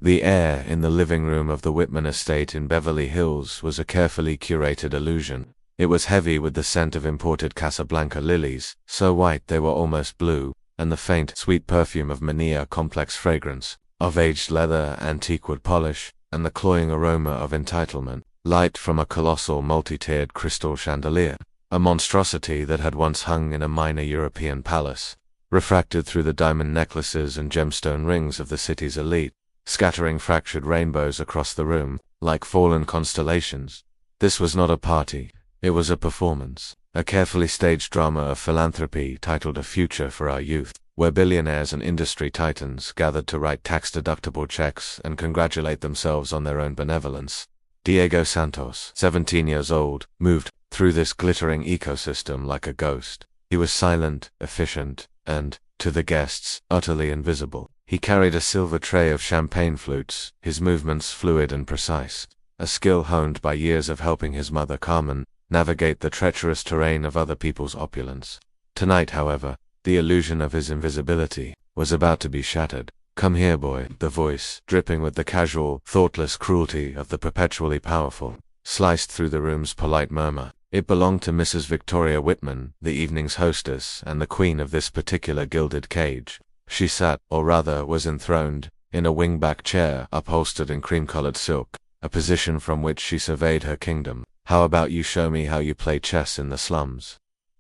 The air in the living room of the Wittman estate in Beverly Hills was a carefully curated illusion. It was heavy with the scent of imported Casablanca lilies, so white they were almost blue, and the faint, sweet perfume of Manilla complex fragrance, of aged leather, antique wood polish, and the cloying aroma of entitlement, light from a colossal multi-tiered crystal chandelier, a monstrosity that had once hung in a minor European palace, refracted through the diamond necklaces and gemstone rings of the city's elite, scattering fractured rainbows across the room, like fallen constellations. This was not a party, it was a performance, a carefully staged drama of philanthropy titled A Future for Our Youth, where billionaires and industry titans gathered to write tax-deductible checks and congratulate themselves on their own benevolence. Diego Santos, 17 years old, moved through this glittering ecosystem like a ghost. He was silent, efficient, and, to the guests, utterly invisible. He carried a silver tray of champagne flutes, his movements fluid and precise, a skill honed by years of helping his mother Carmen navigate the treacherous terrain of other people's opulence. Tonight, however, the illusion of his invisibility was about to be shattered. "Come here, boy," the voice, dripping with the casual, thoughtless cruelty of the perpetually powerful, sliced through the room's polite murmur. It belonged to Mrs. Victoria Wittman, the evening's hostess and the queen of this particular gilded cage. She sat, or rather was enthroned, in a wing-back chair upholstered in cream-colored silk, a position from which she surveyed her kingdom. "How about you show me how you play chess in the slums?"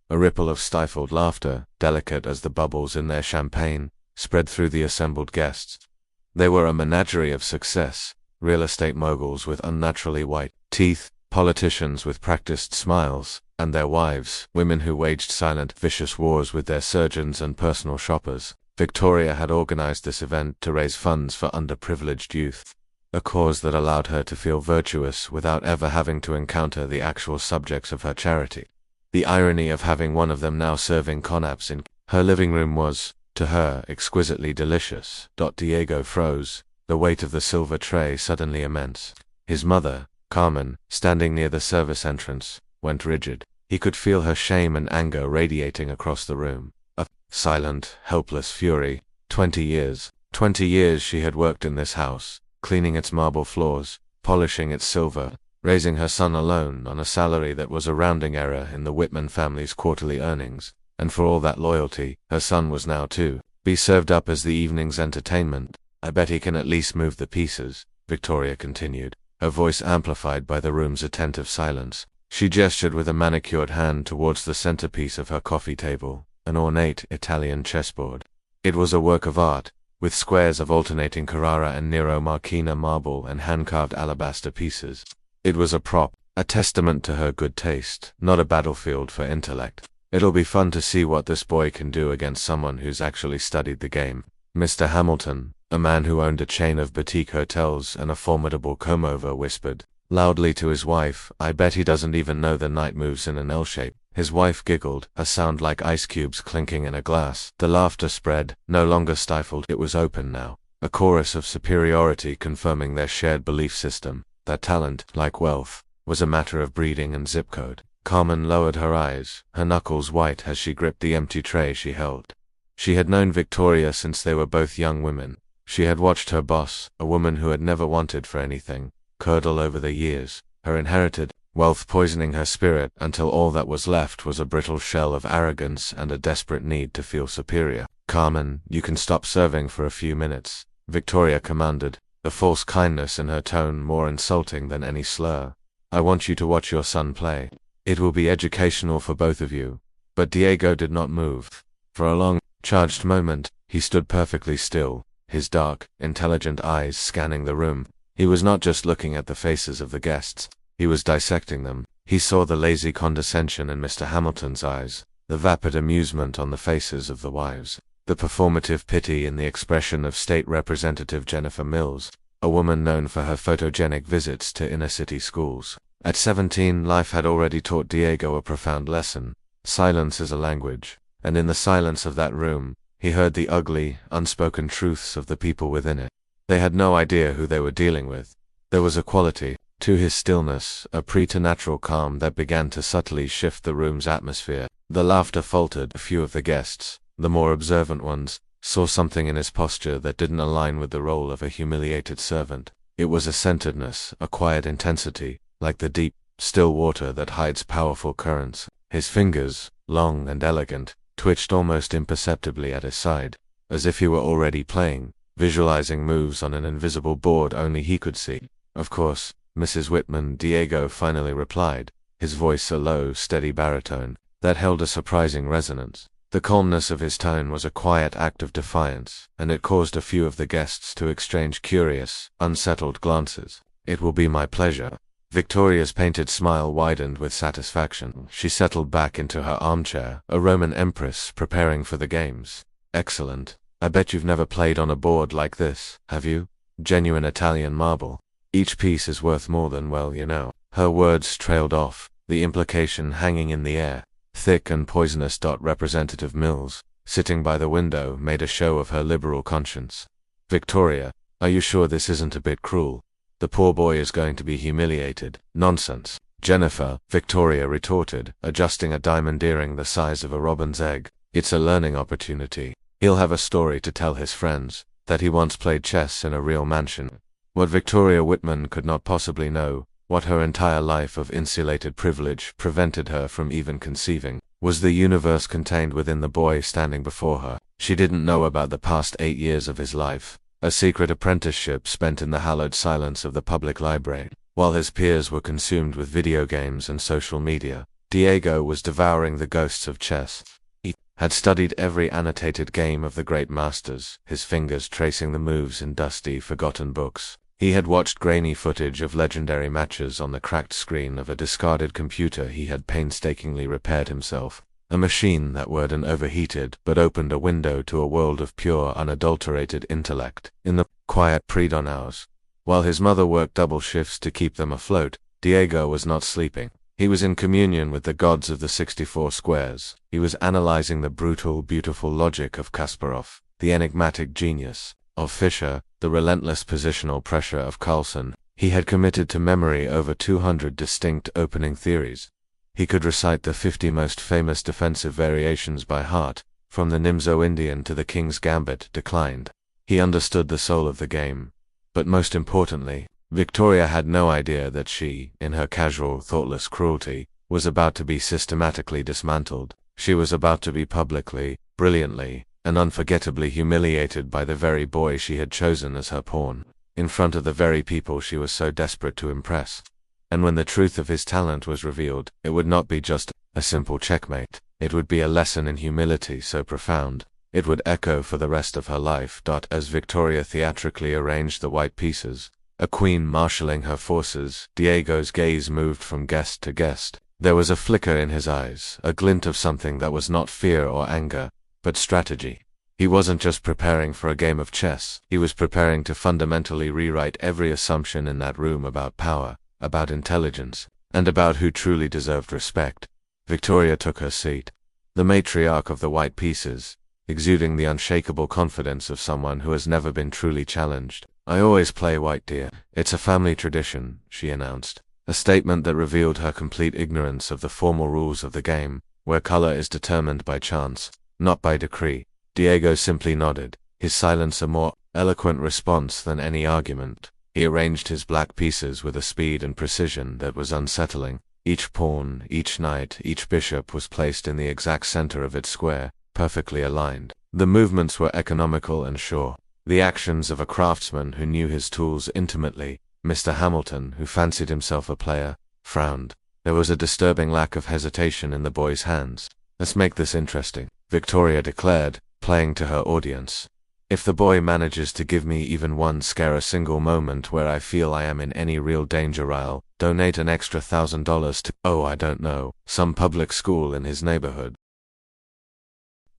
A ripple of stifled laughter, delicate as the bubbles in their champagne, spread through the assembled guests. They were a menagerie of success, real estate moguls with unnaturally white teeth, politicians with practiced smiles, and their wives, women who waged silent, vicious wars with their surgeons and personal shoppers. Victoria had organized this event to raise funds for underprivileged youth, a cause that allowed her to feel virtuous without ever having to encounter the actual subjects of her charity. The irony of having one of them now serving connaps in her living room was, to her, exquisitely delicious. Diego froze, the weight of the silver tray suddenly immense. His mother, Carmen, standing near the service entrance, went rigid. He could feel her shame and anger radiating across the room. A silent, helpless fury. 20 years she had worked in this house, cleaning its marble floors, polishing its silver, raising her son alone on a salary that was a rounding error in the Wittman family's quarterly earnings, and for all that loyalty, her son was now to be served up as the evening's entertainment. "I bet he can at least move the pieces," Victoria continued, her voice amplified by the room's attentive silence. She gestured with a manicured hand towards the centerpiece of her coffee table, an ornate Italian chessboard. It was a work of art, with squares of alternating Carrara and Nero Marchina marble and hand-carved alabaster pieces. It was a prop, a testament to her good taste, not a battlefield for intellect. "It'll be fun to see what this boy can do against someone who's actually studied the game." Mr. Hamilton, a man who owned a chain of boutique hotels and a formidable comb-over, whispered loudly to his wife, "I bet he doesn't even know the knight moves in an L shape." His wife giggled, a sound like ice cubes clinking in a glass. The laughter spread, no longer stifled, it was open now, a chorus of superiority confirming their shared belief system, that talent, like wealth, was a matter of breeding and zip code. Carmen lowered her eyes, her knuckles white as she gripped the empty tray she held. She had known Victoria since they were both young women. She had watched her boss, a woman who had never wanted for anything, curdle over the years, her inherited wealth poisoning her spirit until all that was left was a brittle shell of arrogance and a desperate need to feel superior. "Carmen, you can stop serving for a few minutes," Victoria commanded, the false kindness in her tone more insulting than any slur. "I want you to watch your son play. It will be educational for both of you." But Diego did not move. For a long, charged moment, he stood perfectly still, his dark, intelligent eyes scanning the room. He was not just looking at the faces of the guests, he was dissecting them. He saw the lazy condescension in Mr. Hamilton's eyes, the vapid amusement on the faces of the wives, the performative pity in the expression of State Representative Jennifer Mills, a woman known for her photogenic visits to inner-city schools. At 17, life had already taught Diego a profound lesson. Silence is a language, and in the silence of that room, he heard the ugly, unspoken truths of the people within it. They had no idea who they were dealing with. There was a quality to his stillness, a preternatural calm that began to subtly shift the room's atmosphere. The laughter faltered. A few of the guests, the more observant ones, saw something in his posture that didn't align with the role of a humiliated servant. It was a centeredness, a quiet intensity, like the deep, still water that hides powerful currents. His fingers, long and elegant, twitched almost imperceptibly at his side, as if he were already playing, visualizing moves on an invisible board only he could see. "Of course, Mrs. Wittman," Diego finally replied, his voice a low, steady baritone that held a surprising resonance. The calmness of his tone was a quiet act of defiance, and it caused a few of the guests to exchange curious, unsettled glances. "It will be my pleasure." Victoria's painted smile widened with satisfaction. She settled back into her armchair, a Roman empress preparing for the games. "Excellent. I bet you've never played on a board like this, have you? Genuine Italian marble. Each piece is worth more than, well, you know." Her words trailed off, the implication hanging in the air. Thick and poisonous. Representative Mills, sitting by the window, made a show of her liberal conscience. "Victoria, are you sure this isn't a bit cruel? The poor boy is going to be humiliated." "Nonsense, Jennifer," Victoria retorted, adjusting a diamond earring the size of a robin's egg. "It's a learning opportunity. He'll have a story to tell his friends, that he once played chess in a real mansion." What Victoria Wittman could not possibly know, what her entire life of insulated privilege prevented her from even conceiving, was the universe contained within the boy standing before her. She didn't know about the past 8 years of his life, a secret apprenticeship spent in the hallowed silence of the public library. While his peers were consumed with video games and social media, Diego was devouring the ghosts of chess. He had studied every annotated game of the great masters, his fingers tracing the moves in dusty, forgotten books. He had watched grainy footage of legendary matches on the cracked screen of a discarded computer he had painstakingly repaired himself, a machine that whirred and overheated but opened a window to a world of pure, unadulterated intellect. In the quiet pre-dawn hours, while his mother worked double shifts to keep them afloat, Diego was not sleeping. He was in communion with the gods of the 64 squares. He was analyzing the brutal, beautiful logic of Kasparov, the enigmatic genius of Fischer, the relentless positional pressure of Carlsen. He had committed to memory over 200 distinct opening theories. He could recite the 50 most famous defensive variations by heart, from the Nimzo-Indian to the King's Gambit declined. He understood the soul of the game. But most importantly, Victoria had no idea that she, in her casual, thoughtless cruelty, was about to be systematically dismantled. She was about to be publicly, brilliantly, and unforgettably humiliated by the very boy she had chosen as her pawn, in front of the very people she was so desperate to impress. And when the truth of his talent was revealed, it would not be just a simple checkmate. It would be a lesson in humility so profound, it would echo for the rest of her life. As Victoria theatrically arranged the white pieces, a queen marshalling her forces, Diego's gaze moved from guest to guest. There was a flicker in his eyes, a glint of something that was not fear or anger, but strategy. He wasn't just preparing for a game of chess, he was preparing to fundamentally rewrite every assumption in that room about power, about intelligence, and about who truly deserved respect. Victoria took her seat, the matriarch of the white pieces, exuding the unshakable confidence of someone who has never been truly challenged. "I always play white, dear. It's a family tradition," she announced, a statement that revealed her complete ignorance of the formal rules of the game, where color is determined by chance, not by decree. Diego simply nodded, his silence a more eloquent response than any argument. He arranged his black pieces with a speed and precision that was unsettling. Each pawn, each knight, each bishop was placed in the exact center of its square, perfectly aligned. The movements were economical and sure, the actions of a craftsman who knew his tools intimately. Mr. Hamilton, who fancied himself a player, frowned. There was a disturbing lack of hesitation in the boy's hands. "Let's make this interesting," Victoria declared, playing to her audience. "If the boy manages to give me even one scare, a single moment where I feel I am in any real danger, I'll donate an extra $1,000 to, oh, I don't know, some public school in his neighborhood."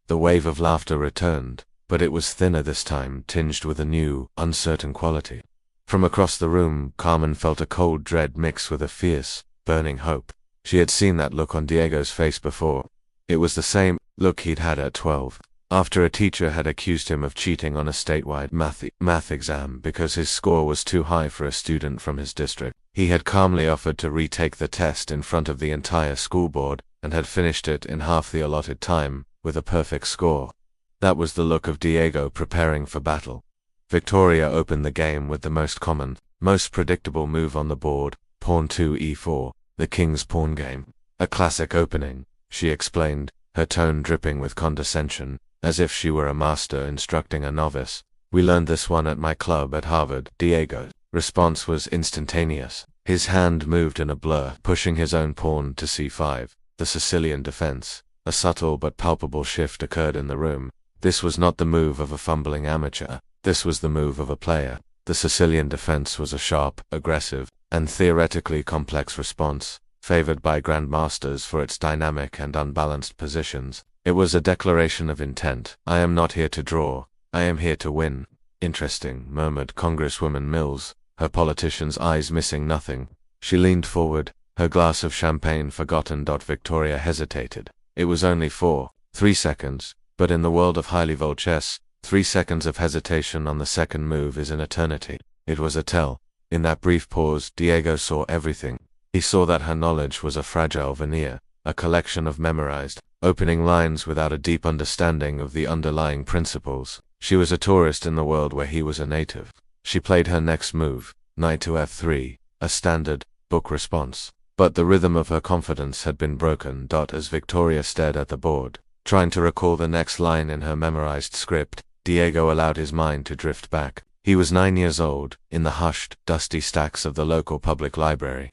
The wave of laughter returned, but it was thinner this time, tinged with a new, uncertain quality. From across the room, Carmen felt a cold dread mix with a fierce, burning hope. She had seen that look on Diego's face before. It was the same look he'd had at 12, after a teacher had accused him of cheating on a statewide math exam because his score was too high for a student from his district. He had calmly offered to retake the test in front of the entire school board, and had finished it in half the allotted time, with a perfect score. That was the look of Diego preparing for battle. Victoria opened the game with the most common, most predictable move on the board, pawn 2 e4, the king's pawn game. A classic opening, she explained, her tone dripping with condescension, as if she were a master instructing a novice. We learned this one at my club at Harvard. Diego's response was instantaneous. His hand moved in a blur, pushing his own pawn to c5, the Sicilian defense. A subtle but palpable shift occurred in the room. This was not the move of a fumbling amateur. This was the move of a player. The Sicilian defense was a sharp, aggressive, and theoretically complex response, favored by grandmasters for its dynamic and unbalanced positions. It was a declaration of intent. I am not here to draw. I am here to win. Interesting, murmured Congresswoman Mills, her politician's eyes missing nothing. She leaned forward, her glass of champagne forgotten. Victoria hesitated. It was only 3 seconds, but in the world of high-level chess, 3 seconds of hesitation on the second move is an eternity. It was a tell. In that brief pause, Diego saw everything. He saw that her knowledge was a fragile veneer, a collection of memorized, opening lines without a deep understanding of the underlying principles. She was a tourist in the world where he was a native. She played her next move, knight to f3, a standard, book response. But the rhythm of her confidence had been broken. As Victoria stared at the board, trying to recall the next line in her memorized script, Diego allowed his mind to drift back. He was 9 years old, in the hushed, dusty stacks of the local public library.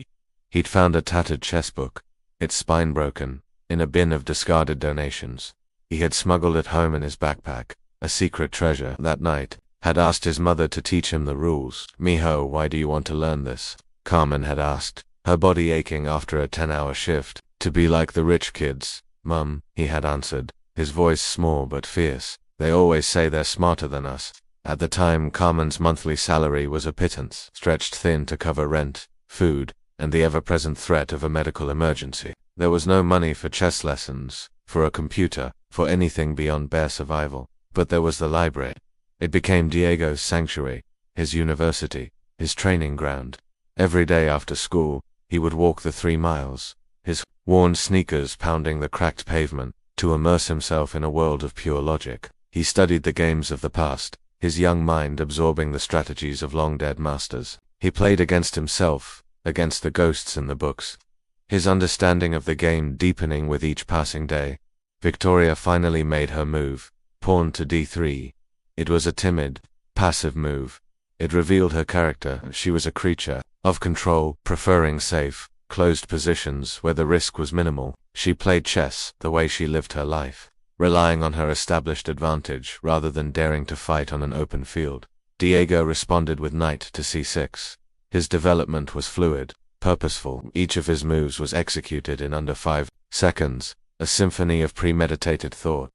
He'd found a tattered chess book, its spine broken, in a bin of discarded donations. He had smuggled it home in his backpack, a secret treasure. That night, had asked his mother to teach him the rules. Mijo, why do you want to learn this? Carmen had asked, her body aching after a 10-hour shift. To be like the rich kids, Mum, he had answered, his voice small but fierce. They always say they're smarter than us. At the time, Carmen's monthly salary was a pittance, stretched thin to cover rent, food, and the ever-present threat of a medical emergency. There was no money for chess lessons, for a computer, for anything beyond bare survival. But there was the library. It became Diego's sanctuary, his university, his training ground. Every day after school, he would walk the 3 miles, his worn sneakers pounding the cracked pavement, to immerse himself in a world of pure logic. He studied the games of the past, his young mind absorbing the strategies of long-dead masters. He played against himself, against the ghosts in the books, his understanding of the game deepening with each passing day. Victoria finally made her move, pawn to d3. It was a timid, passive move. It revealed her character. She was a creature of control, preferring safe, closed positions where the risk was minimal. She played chess the way she lived her life, relying on her established advantage rather than daring to fight on an open field. Diego responded with knight to c6. His development was fluid, purposeful. Each of his moves was executed in under 5 seconds, a symphony of premeditated thought.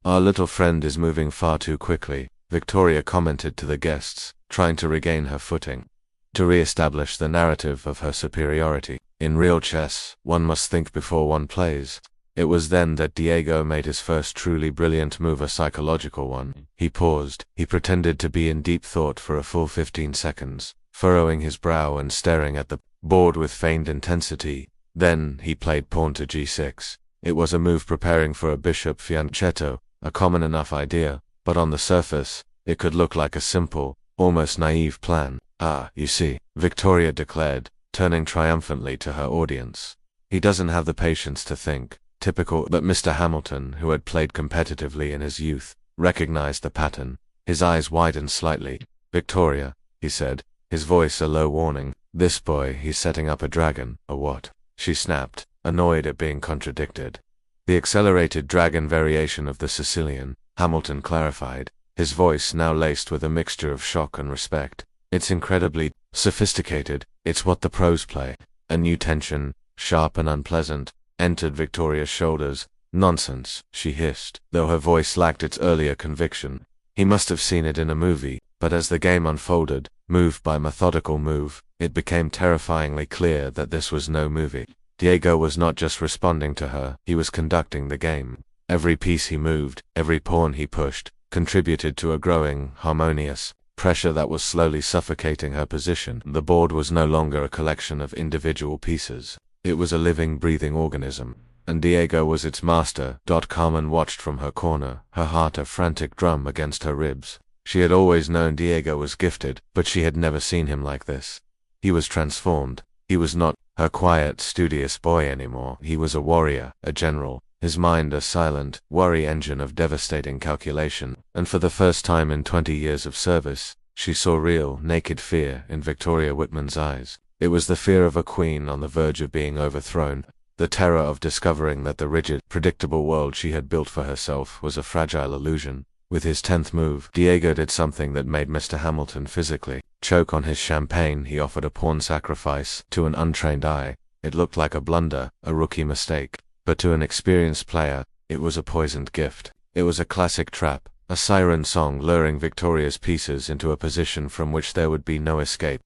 Our little friend is moving far too quickly, Victoria commented to the guests, trying to regain her footing, to re-establish the narrative of her superiority. In real chess, one must think before one plays. It was then that Diego made his first truly brilliant move, a psychological one. He paused. He pretended to be in deep thought for a full 15 seconds, furrowing his brow and staring at the board with feigned intensity. Then, he played pawn to g6. It was a move preparing for a bishop fianchetto, a common enough idea, but on the surface, it could look like a simple, almost naive plan. Ah, you see, Victoria declared, turning triumphantly to her audience. He doesn't have the patience to think. Typical. But Mr. Hamilton, who had played competitively in his youth, recognized the pattern. His eyes widened slightly. Victoria, he said, his voice a low warning. This boy, he's setting up a dragon. A what? She snapped, annoyed at being contradicted. The accelerated dragon variation of the Sicilian, Hamilton clarified, his voice now laced with a mixture of shock and respect. It's incredibly sophisticated. It's what the pros play. A new tension, sharp and unpleasant, entered Victoria's shoulders. Nonsense, she hissed, though her voice lacked its earlier conviction. He must have seen it in a movie, but as the game unfolded, move by methodical move, it became terrifyingly clear that this was no movie. Diego was not just responding to her, he was conducting the game. Every piece he moved, every pawn he pushed, contributed to a growing, harmonious pressure that was slowly suffocating her position. The board was no longer a collection of individual pieces. It was a living, breathing organism. and Diego was its master. Carmen watched from her corner, her heart a frantic drum against her ribs. She had always known Diego was gifted, but she had never seen him like this. He was transformed. He was not her quiet, studious boy anymore. He was a warrior, a general, his mind a silent, worry engine of devastating calculation, and for the first time in 20 years of service, she saw real, naked fear in Victoria Wittman's eyes. It was the fear of a queen on the verge of being overthrown, the terror of discovering that the rigid, predictable world she had built for herself was a fragile illusion. With his 10th move, Diego did something that made Mr. Hamilton physically choke on his champagne. He offered a pawn sacrifice to an untrained eye. It looked like a blunder, a rookie mistake, but to an experienced player, it was a poisoned gift. It was a classic trap, a siren song luring Victoria's pieces into a position from which there would be no escape.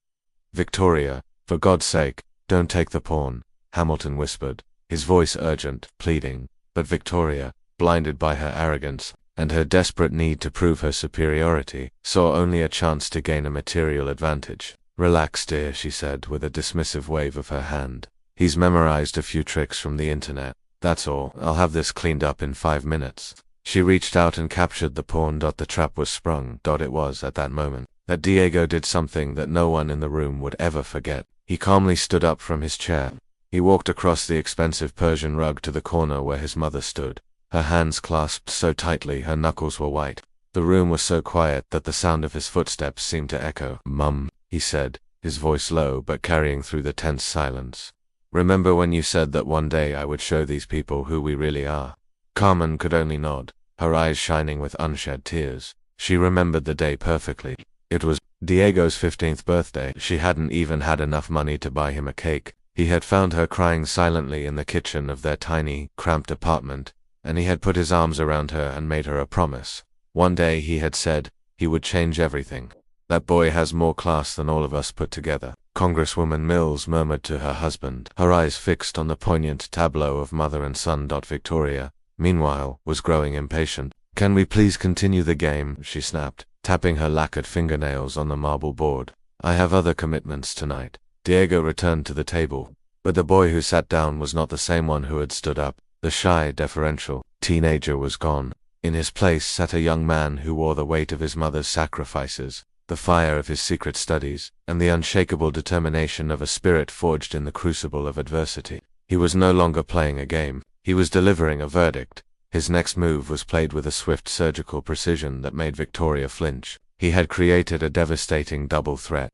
"Victoria, for God's sake, don't take the pawn," Hamilton whispered, his voice urgent, pleading. But Victoria, blinded by her arrogance, and her desperate need to prove her superiority, saw only a chance to gain a material advantage. "Relax, dear," she said with a dismissive wave of her hand. "He's memorized a few tricks from the internet. That's all. I'll have this cleaned up in 5 minutes." She reached out and captured the pawn. The trap was sprung. It was, at that moment, that Diego did something that no one in the room would ever forget. He calmly stood up from his chair. He walked across the expensive Persian rug to the corner where his mother stood. Her hands clasped so tightly her knuckles were white. The room was so quiet that the sound of his footsteps seemed to echo. "Mum," he said, his voice low but carrying through the tense silence. "Remember when you said that one day I would show these people who we really are?" Carmen could only nod, her eyes shining with unshed tears. She remembered the day perfectly. It was Diego's 15th birthday. She hadn't even had enough money to buy him a cake. He had found her crying silently in the kitchen of their tiny, cramped apartment, and he had put his arms around her and made her a promise. One day, he had said, he would change everything. "That boy has more class than all of us put together," Congresswoman Mills murmured to her husband, her eyes fixed on the poignant tableau of mother and son. Victoria, meanwhile, was growing impatient. "Can we please continue the game?" she snapped, tapping her lacquered fingernails on the marble board. "I have other commitments tonight." Diego returned to the table, but the boy who sat down was not the same one who had stood up. The shy, deferential teenager was gone. In his place sat a young man who wore the weight of his mother's sacrifices, the fire of his secret studies, and the unshakable determination of a spirit forged in the crucible of adversity. He was no longer playing a game. He was delivering a verdict. His next move was played with a swift surgical precision that made Victoria flinch. He had created a devastating double threat.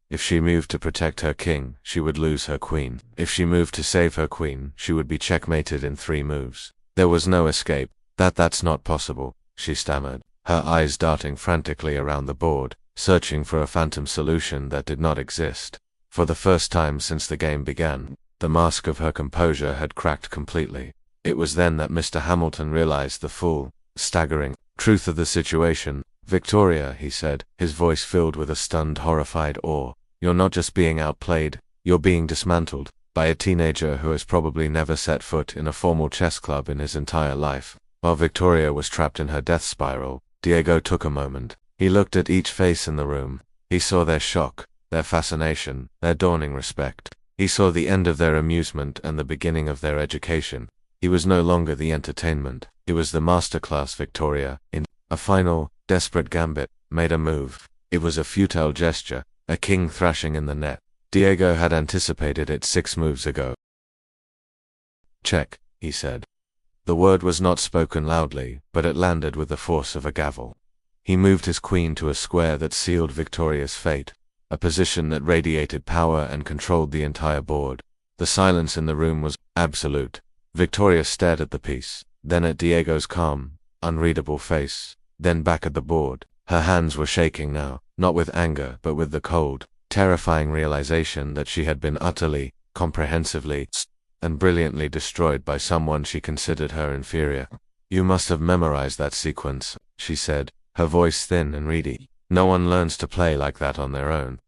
If she moved to protect her king, she would lose her queen. If she moved to save her queen, she would be checkmated in 3 moves. There was no escape. That's not possible," she stammered, her eyes darting frantically around the board, searching for a phantom solution that did not exist. For the first time since the game began, the mask of her composure had cracked completely. It was then that Mr. Hamilton realized the full, staggering truth of the situation. "Victoria," he said, his voice filled with a stunned, horrified awe, "you're not just being outplayed, you're being dismantled by a teenager who has probably never set foot in a formal chess club in his entire life." While Victoria was trapped in her death spiral, Diego took a moment. He looked at each face in the room. He saw their shock, their fascination, their dawning respect. He saw the end of their amusement and the beginning of their education. He was no longer the entertainment. He was the masterclass. Victoria, in a final, desperate gambit, made a move. It was a futile gesture, a king thrashing in the net. Diego had anticipated it 6 moves ago. "Check," he said. The word was not spoken loudly, but it landed with the force of a gavel. He moved his queen to a square that sealed Victoria's fate, a position that radiated power and controlled the entire board. The silence in the room was absolute. Victoria stared at the piece, then at Diego's calm, unreadable face, then back at the board. Her hands were shaking now, not with anger, but with the cold, terrifying realization that she had been utterly, comprehensively, and brilliantly destroyed by someone she considered her inferior. "You must have memorized that sequence," she said, her voice thin and reedy. "No one learns to play like that on their own."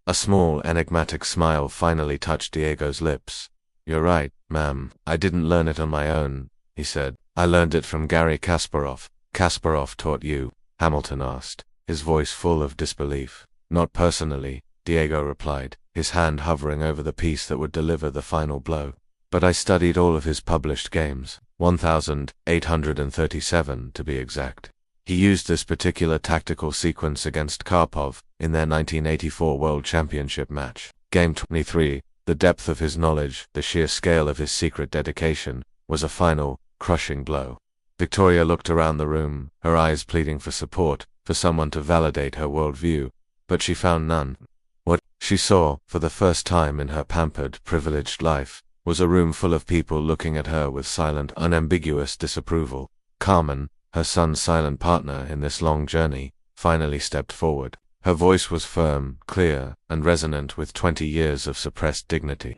A small, enigmatic smile finally touched Diego's lips. "You're right, ma'am. I didn't learn it on my own," he said. "I learned it from Garry Kasparov." "Kasparov taught you?" Hamilton asked, his voice full of disbelief. "Not personally," Diego replied, his hand hovering over the piece that would deliver the final blow. But I studied all of his published games, 1,837 to be exact. He used this particular tactical sequence against Karpov in their 1984 World Championship match. Game 23, the depth of his knowledge, the sheer scale of his secret dedication, was a final, crushing blow. Victoria looked around the room, her eyes pleading for support, for someone to validate her worldview, but she found none. What she saw, for the first time in her pampered, privileged life, was a room full of people looking at her with silent, unambiguous disapproval. Carmen, her son's silent partner in this long journey, finally stepped forward. Her voice was firm, clear, and resonant with 20 years of suppressed dignity.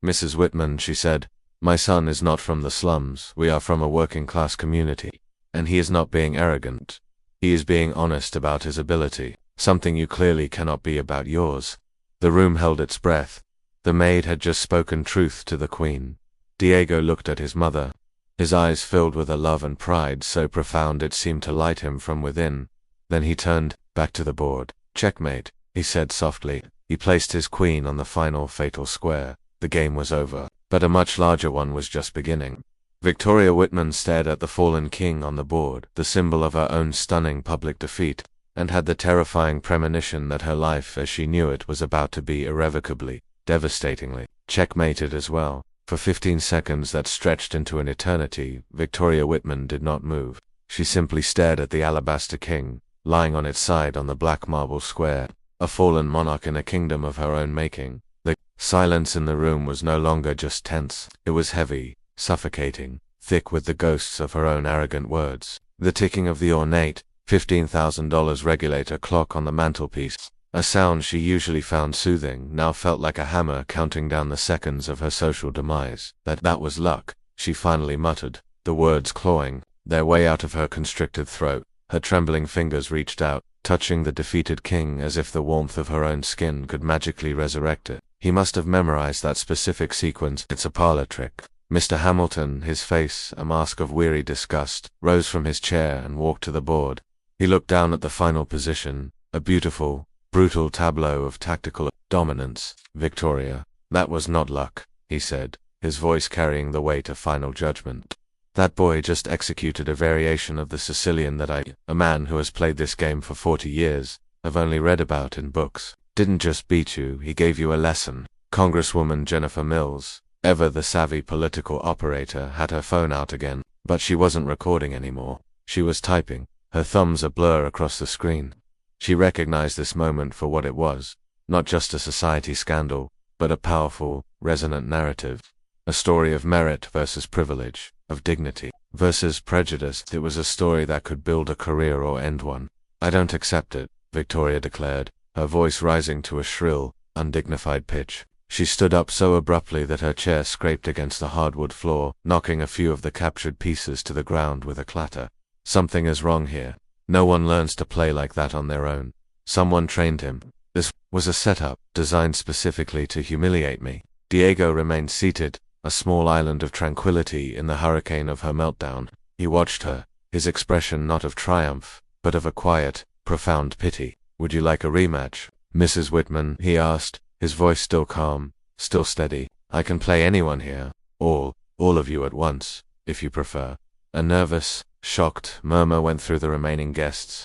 "Mrs. Wittman," she said, "my son is not from the slums. We are from a working-class community. And he is not being arrogant. He is being honest about his ability, something you clearly cannot be about yours." The room held its breath. The maid had just spoken truth to the queen. Diego looked at his mother. His eyes filled with a love and pride so profound it seemed to light him from within. Then he turned back to the board. "Checkmate," he said softly. He placed his queen on the final fatal square. The game was over, but a much larger one was just beginning. Victoria Wittman stared at the fallen king on the board, the symbol of her own stunning public defeat, and had the terrifying premonition that her life as she knew it was about to be irrevocably, devastatingly, checkmated as well. For 15 seconds that stretched into an eternity, Victoria Wittman did not move. She simply stared at the alabaster king, lying on its side on the black marble square, a fallen monarch in a kingdom of her own making. The silence in the room was no longer just tense. It was heavy, suffocating, thick with the ghosts of her own arrogant words. The ticking of the ornate, $15,000 regulator clock on the mantelpiece, a sound she usually found soothing, now felt like a hammer counting down the seconds of her social demise. That was luck, she finally muttered, the words clawing their way out of her constricted throat. Her trembling fingers reached out, touching the defeated king as if the warmth of her own skin could magically resurrect it. He must have memorized that specific sequence. "It's a parlor trick." Mr. Hamilton, his face a mask of weary disgust, rose from his chair and walked to the board. He looked down at the final position, a beautiful, brutal tableau of tactical dominance. "Victoria, that was not luck," he said, his voice carrying the weight of final judgment. "That boy just executed a variation of the Sicilian that a man who has played this game for 40 years, have only read about in books. Didn't just beat you, he gave you a lesson." Congresswoman Jennifer Mills, ever the savvy political operator, had her phone out again, but she wasn't recording anymore. She was typing, her thumbs a blur across the screen. She recognized this moment for what it was, not just a society scandal, but a powerful, resonant narrative. A story of merit versus privilege, of dignity versus prejudice. It was a story that could build a career or end one. "I don't accept it," Victoria declared, her voice rising to a shrill, undignified pitch. She stood up so abruptly that her chair scraped against the hardwood floor, knocking a few of the captured pieces to the ground with a clatter. "Something is wrong here. No one learns to play like that on their own. Someone trained him. This was a setup, designed specifically to humiliate me." Diego remained seated, a small island of tranquility in the hurricane of her meltdown. He watched her, his expression not of triumph, but of a quiet, profound pity. "Would you like a rematch, Mrs. Wittman?" he asked, his voice still calm, still steady. "I can play anyone here, all of you at once, if you prefer." A nervous, shocked murmur went through the remaining guests.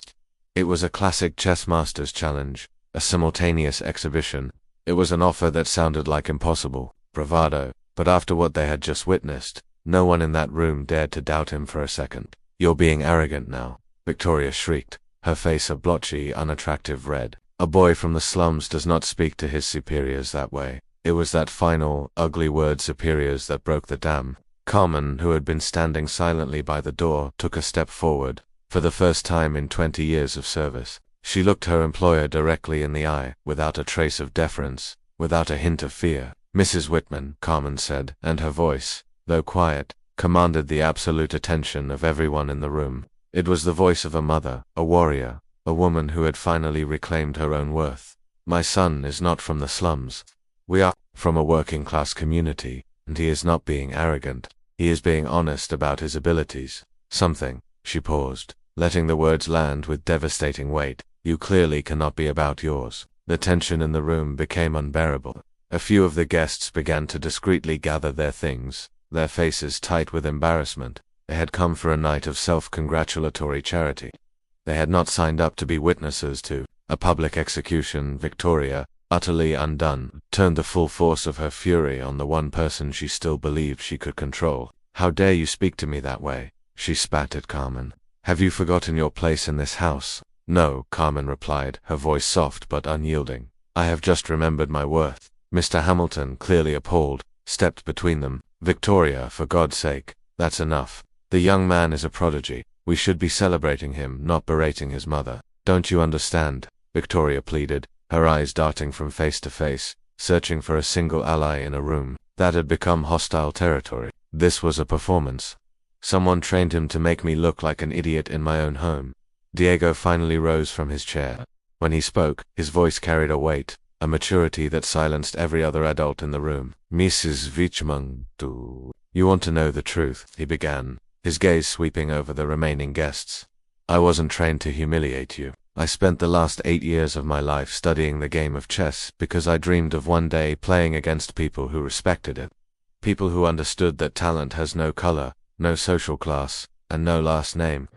It was a classic chess master's challenge, a simultaneous exhibition. It was an offer that sounded like impossible bravado, but after what they had just witnessed, no one in that room dared to doubt him for a second. "You're being arrogant now," Victoria shrieked, her face a blotchy, unattractive red. A boy from the slums does not speak to his superiors that way. It was that final, ugly word superiors that broke the dam. Carmen, who had been standing silently by the door, took a step forward. For the first time in 20 years of service, she looked her employer directly in the eye, without a trace of deference, without a hint of fear. "Mrs. Wittman," Carmen said, and her voice, though quiet, commanded the absolute attention of everyone in the room. It was the voice of a mother, a warrior, a woman who had finally reclaimed her own worth. "My son is not from the slums. We are from a working-class community, and he is not being arrogant. He is being honest about his abilities. Something," she paused, letting the words land with devastating weight, "you clearly cannot be about yours." The tension in the room became unbearable. A few of the guests began to discreetly gather their things, their faces tight with embarrassment. They had come for a night of self-congratulatory charity. They had not signed up to be witnesses to a public execution. Victoria, utterly undone, turned the full force of her fury on the one person she still believed she could control. "How dare you speak to me that way?" she spat at Carmen. "Have you forgotten your place in this house?" "No," Carmen replied, her voice soft but unyielding. "I have just remembered my worth." Mr. Hamilton, clearly appalled, stepped between them. "Victoria, for God's sake, that's enough. The young man is a prodigy. We should be celebrating him, not berating his mother. Don't you understand?" Victoria pleaded, her eyes darting from face to face, searching for a single ally in a room that had become hostile territory. "This was a performance. Someone trained him to make me look like an idiot in my own home." Diego finally rose from his chair. When he spoke, his voice carried a weight, a maturity that silenced every other adult in the room. "Mrs. Wittman, you want to know the truth," he began, his gaze sweeping over the remaining guests. "I wasn't trained to humiliate you. I spent the last 8 years of my life studying the game of chess because I dreamed of one day playing against people who respected it. People who understood that talent has no color, no social class, and no last name."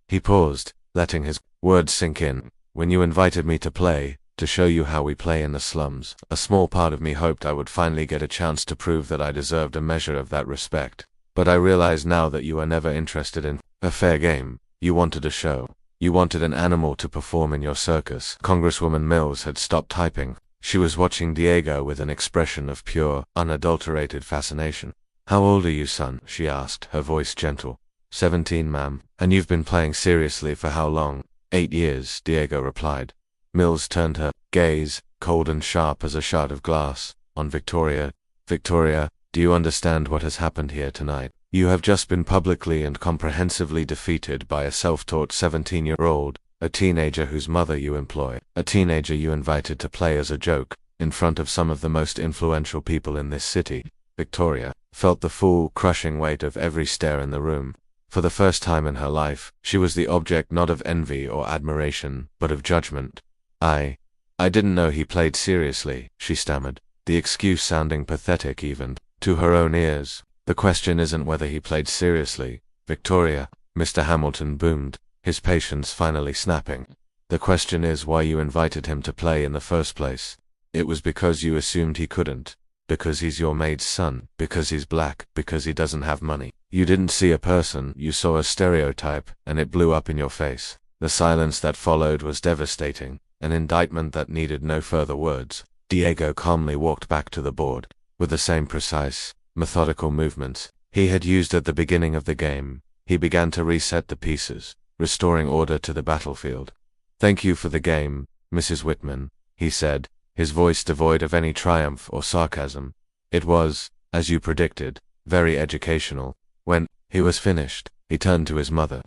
He paused, letting his words sink in. "When you invited me to play, to show you how we play in the slums, a small part of me hoped I would finally get a chance to prove that I deserved a measure of that respect. But I realize now that you are never interested in a fair game. You wanted a show. You wanted an animal to perform in your circus." Congresswoman Mills had stopped typing. She was watching Diego with an expression of pure, unadulterated fascination. "How old are you, son?" she asked, her voice gentle. 17, ma'am. "And you've been playing seriously for how long?" 8 years, Diego replied. Mills turned her gaze, cold and sharp as a shard of glass, on Victoria. "Victoria, do you understand what has happened here tonight? You have just been publicly and comprehensively defeated by a self-taught 17-year-old, a teenager whose mother you employ, a teenager you invited to play as a joke, in front of some of the most influential people in this city." Victoria felt the full, crushing weight of every stare in the room. For the first time in her life, she was the object not of envy or admiration, but of judgment. I didn't know he played seriously," she stammered, the excuse sounding pathetic even to her own ears. "The question isn't whether he played seriously, Victoria," Mr. Hamilton boomed, his patience finally snapping. "The question is why you invited him to play in the first place. It was because you assumed he couldn't. Because he's your maid's son, because he's black, because he doesn't have money. You didn't see a person, you saw a stereotype, and it blew up in your face." The silence that followed was devastating, an indictment that needed no further words. Diego calmly walked back to the board, with the same precise, methodical movements he had used at the beginning of the game. He began to reset the pieces, restoring order to the battlefield. "Thank you for the game, Mrs. Wittman," he said, his voice devoid of any triumph or sarcasm. "It was, as you predicted, very educational." When he was finished, he turned to his mother.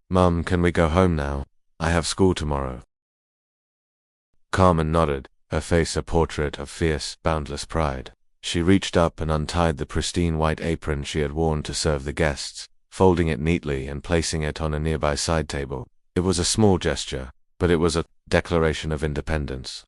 "Mum, can we go home now? I have school tomorrow." Carmen nodded, her face a portrait of fierce, boundless pride. She reached up and untied the pristine white apron she had worn to serve the guests, folding it neatly and placing it on a nearby side table. It was a small gesture, but it was a declaration of independence.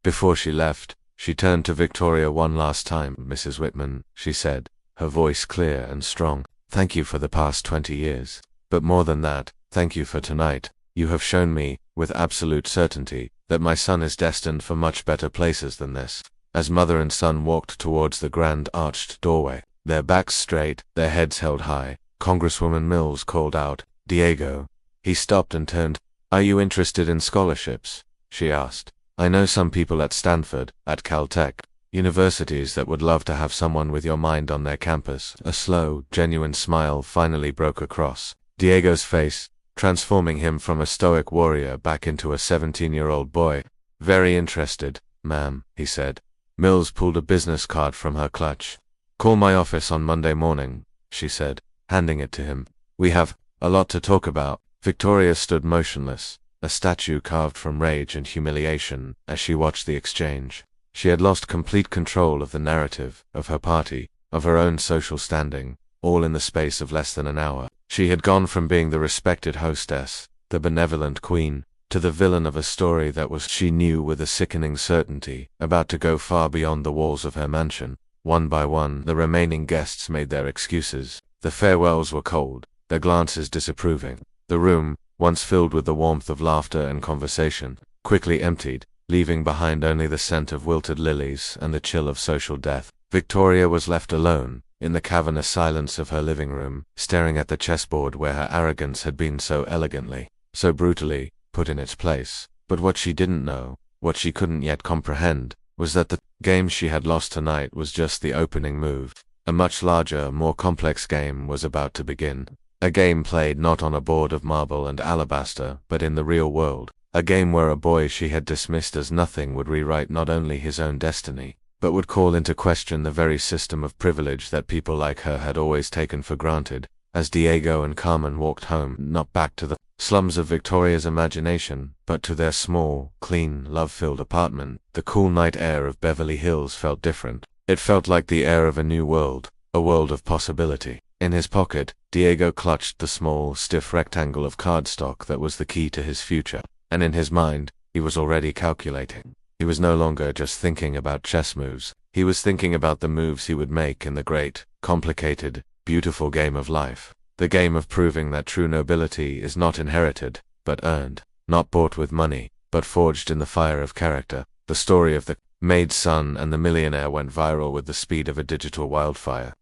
Before she left, she turned to Victoria one last time. "Mrs. Wittman," she said, her voice clear and strong, "thank you for the past 20 years. But more than that, thank you for tonight. You have shown me, with absolute certainty, that my son is destined for much better places than this." As mother and son walked towards the grand arched doorway, their backs straight, their heads held high, Congresswoman Mills called out, "Diego." He stopped and turned. "Are you interested in scholarships?" she asked. "I know some people at Stanford, at Caltech, universities that would love to have someone with your mind on their campus." A slow, genuine smile finally broke across Diego's face, transforming him from a stoic warrior back into a 17-year-old boy. "Very interested, ma'am," he said. Mills pulled a business card from her clutch. "Call my office on Monday morning," she said, handing it to him. "We have a lot to talk about." Victoria stood motionless, a statue carved from rage and humiliation, as she watched the exchange. She had lost complete control of the narrative, of her party, of her own social standing, all in the space of less than an hour. She had gone from being the respected hostess, the benevolent queen, to the villain of a story that was, she knew with a sickening certainty, about to go far beyond the walls of her mansion. One by one, the remaining guests made their excuses. The farewells were cold, their glances disapproving. The room, once filled with the warmth of laughter and conversation, quickly emptied, leaving behind only the scent of wilted lilies and the chill of social death. Victoria was left alone, in the cavernous silence of her living room, staring at the chessboard where her arrogance had been so elegantly, so brutally, put in its place. But what she didn't know, what she couldn't yet comprehend, was that the game she had lost tonight was just the opening move. A much larger, more complex game was about to begin. A game played not on a board of marble and alabaster, but in the real world. A game where a boy she had dismissed as nothing would rewrite not only his own destiny, but would call into question the very system of privilege that people like her had always taken for granted. As Diego and Carmen walked home, not back to the slums of Victoria's imagination, but to their small, clean, love-filled apartment, the cool night air of Beverly Hills felt different. It felt like the air of a new world, a world of possibility. In his pocket, Diego clutched the small, stiff rectangle of cardstock that was the key to his future, and in his mind, he was already calculating. He was no longer just thinking about chess moves, he was thinking about the moves he would make in the great, complicated, beautiful game of life. The game of proving that true nobility is not inherited, but earned, not bought with money, but forged in the fire of character. The story of the Maid's son and the Millionaire went viral with the speed of a digital wildfire.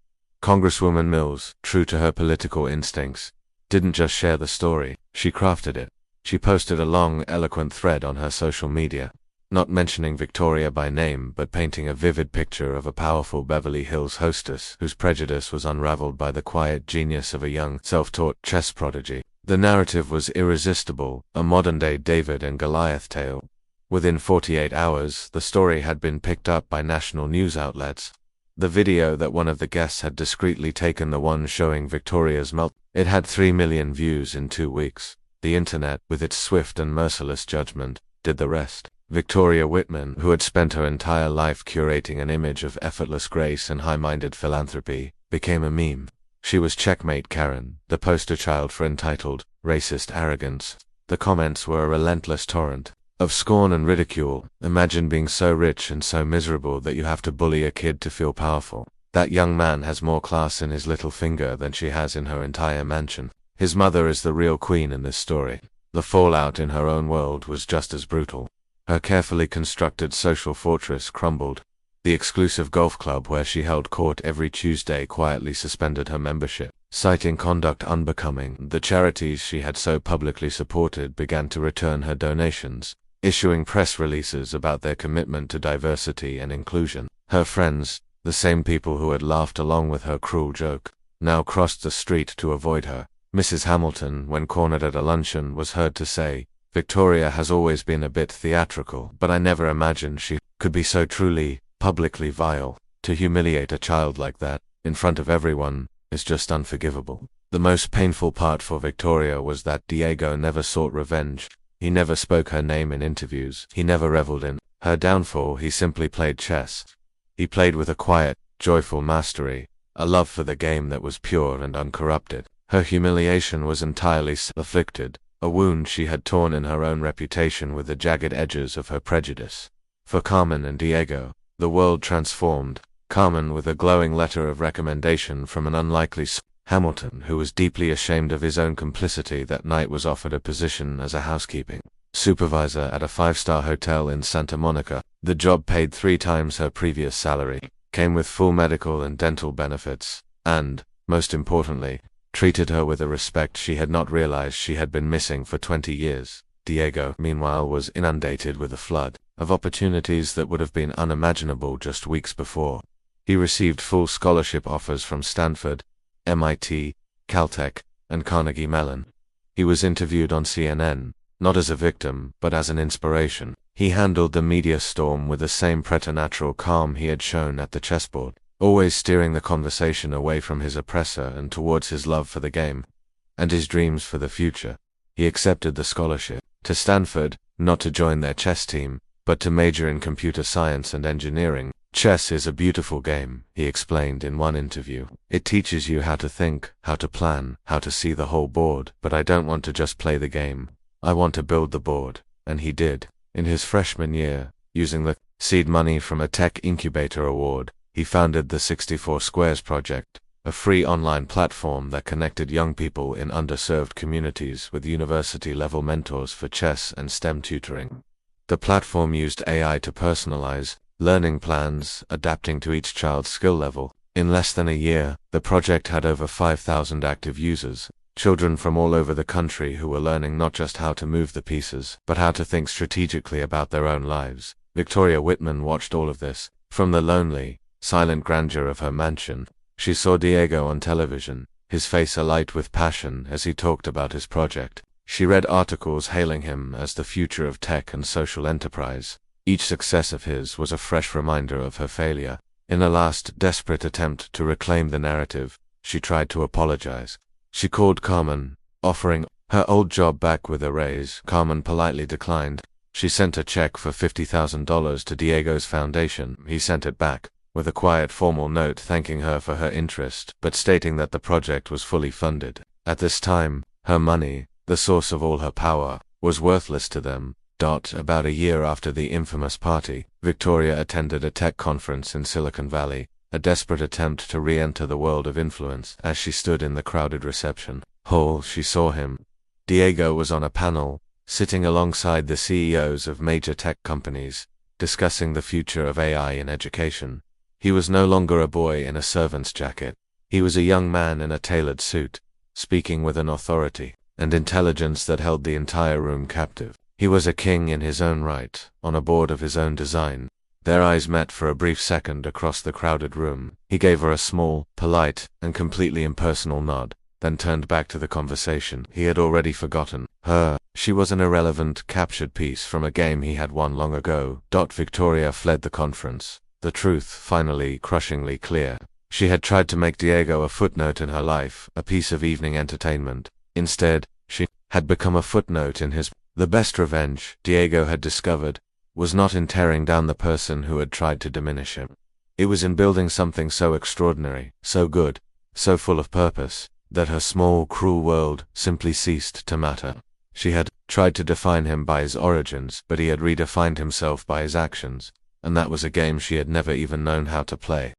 Congresswoman Mills, true to her political instincts, didn't just share the story, she crafted it. She posted a long, eloquent thread on her social media, not mentioning Victoria by name but painting a vivid picture of a powerful Beverly Hills hostess whose prejudice was unraveled by the quiet genius of a young, self-taught chess prodigy. The narrative was irresistible, a modern-day David and Goliath tale. Within 48 hours, the story had been picked up by national news outlets. The video that one of the guests had discreetly taken, the one showing Victoria's melt, it had 3 million views in 2 weeks. The internet, with its swift and merciless judgment, did the rest. Victoria Wittman, who had spent her entire life curating an image of effortless grace and high-minded philanthropy, became a meme. She was Checkmate Karen, the poster child for entitled, racist arrogance. The comments were a relentless torrent of scorn and ridicule. Imagine being so rich and so miserable that you have to bully a kid to feel powerful. That young man has more class in his little finger than she has in her entire mansion. His mother is the real queen in this story. The fallout in her own world was just as brutal. Her carefully constructed social fortress crumbled. The exclusive golf club where she held court every Tuesday quietly suspended her membership, citing conduct unbecoming. The charities she had so publicly supported began to return her donations, issuing press releases about their commitment to diversity and inclusion. Her friends, the same people who had laughed along with her cruel joke, now crossed the street to avoid her. Mrs. Hamilton, when cornered at a luncheon, was heard to say, "Victoria has always been a bit theatrical, but I never imagined she could be so truly, publicly vile. To humiliate a child like that, in front of everyone, is just unforgivable." The most painful part for Victoria was that Diego never sought revenge. He never spoke her name in interviews. He never reveled in her downfall. He simply played chess. He played with a quiet, joyful mastery, a love for the game that was pure and uncorrupted. Her humiliation was entirely self-inflicted, a wound she had torn in her own reputation with the jagged edges of her prejudice. For Carmen and Diego, the world transformed. Carmen with a glowing letter of recommendation from an unlikely Hamilton, who was deeply ashamed of his own complicity that night, was offered a position as a housekeeping supervisor at a 5-star hotel in Santa Monica. The job paid 3 times her previous salary, came with full medical and dental benefits, and, most importantly, treated her with a respect she had not realized she had been missing for 20 years. Diego, meanwhile, was inundated with a flood of opportunities that would have been unimaginable just weeks before. He received full scholarship offers from Stanford, MIT, Caltech, and Carnegie Mellon. He was interviewed on CNN, not as a victim, but as an inspiration. He handled the media storm with the same preternatural calm he had shown at the chessboard, always steering the conversation away from his oppressor and towards his love for the game, and his dreams for the future. He accepted the scholarship to Stanford, not to join their chess team, but to major in computer science and engineering. "Chess is a beautiful game," he explained in one interview. "It teaches you how to think, how to plan, how to see the whole board, but I don't want to just play the game. I want to build the board. And he did. In his freshman year, using the seed money from a tech incubator award, he founded the 64 Squares Project, a free online platform that connected young people in underserved communities with university-level mentors for chess and STEM tutoring. The platform used AI to personalize learning plans, adapting to each child's skill level. In less than a year, the project had over 5,000 active users, children from all over the country who were learning not just how to move the pieces, but how to think strategically about their own lives. Victoria Wittman watched all of this. From the lonely, silent grandeur of her mansion, she saw Diego on television, his face alight with passion as he talked about his project. She read articles hailing him as the future of tech and social enterprise. Each success of his was a fresh reminder of her failure. In a last, desperate attempt to reclaim the narrative, she tried to apologize. She called Carmen, offering her old job back with a raise. Carmen politely declined. She sent a check for $50,000 to Diego's foundation. He sent it back, with a quiet formal note thanking her for her interest, but stating that the project was fully funded. At this time, her money, the source of all her power, was worthless to them. About a year after the infamous party, Victoria attended a tech conference in Silicon Valley, a desperate attempt to re-enter the world of influence. As she stood in the crowded reception hall, she saw him. Diego was on a panel, sitting alongside the CEOs of major tech companies, discussing the future of AI in education. He was no longer a boy in a servant's jacket. He was a young man in a tailored suit, speaking with an authority and intelligence that held the entire room captive. He was a king in his own right, on a board of his own design. Their eyes met for a brief second across the crowded room. He gave her a small, polite, and completely impersonal nod, then turned back to the conversation. He had already forgotten her. She was an irrelevant, captured piece from a game he had won long ago. Victoria fled the conference, the truth finally crushingly clear. She had tried to make Diego a footnote in her life, a piece of evening entertainment. Instead, she had become a footnote in his. The best revenge, Diego had discovered, was not in tearing down the person who had tried to diminish him. It was in building something so extraordinary, so good, so full of purpose, that her small, cruel world simply ceased to matter. She had tried to define him by his origins, but he had redefined himself by his actions, and that was a game she had never even known how to play.